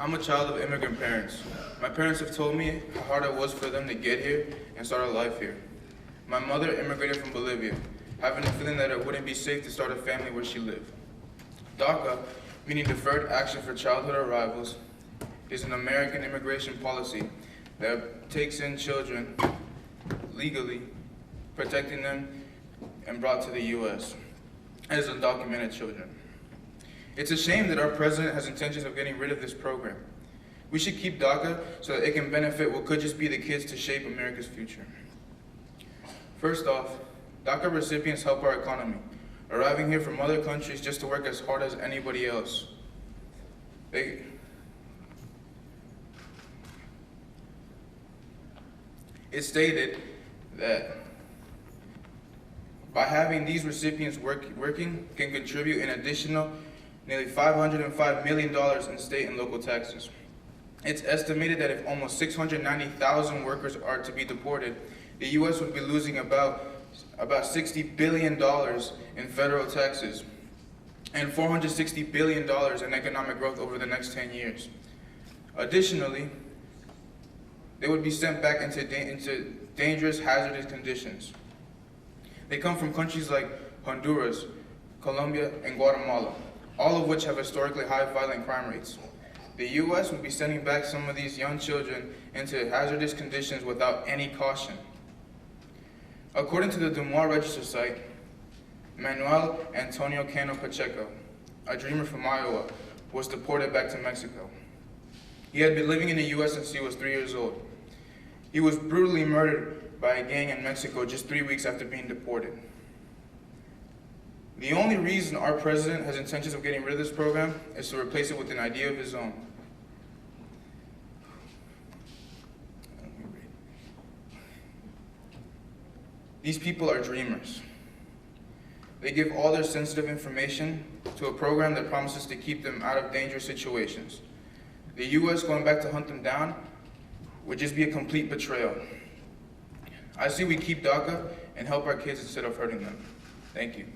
I'm a child of immigrant parents. My parents have told me how hard it was for them to get here and start a life here. My mother immigrated from Bolivia, having the feeling that it wouldn't be safe to start a family where she lived. DACA, meaning Deferred Action for Childhood Arrivals, is an American immigration policy that takes in children legally, protecting them and brought to the U.S. as undocumented children. It's a shame that our president has intentions of getting rid of this program. We should keep DACA so that it can benefit what could just be the kids to shape America's future. First off, DACA recipients help our economy, arriving here from other countries just to work as hard as anybody else. It's stated that by having these recipients working can contribute an additional nearly $505 million in state and local taxes. It's estimated that if almost 690,000 workers are to be deported, the U.S. would be losing about $60 billion in federal taxes and $460 billion in economic growth over the next 10 years. Additionally, they would be sent back into dangerous, hazardous conditions. They come from countries like Honduras, Colombia, and Guatemala, all of which have historically high violent crime rates. The U.S. would be sending back some of these young children into hazardous conditions without any caution. According to the Des Moines Register site, Manuel Antonio Cano Pacheco, a dreamer from Iowa, was deported back to Mexico. He had been living in the U.S. since he was 3 years old. He was brutally murdered by a gang in Mexico just 3 weeks after being deported. The only reason our president has intentions of getting rid of this program is to replace it with an idea of his own. These people are dreamers. They give all their sensitive information to a program that promises to keep them out of dangerous situations. The U.S. going back to hunt them down would just be a complete betrayal. I say we keep DACA and help our kids instead of hurting them. Thank you.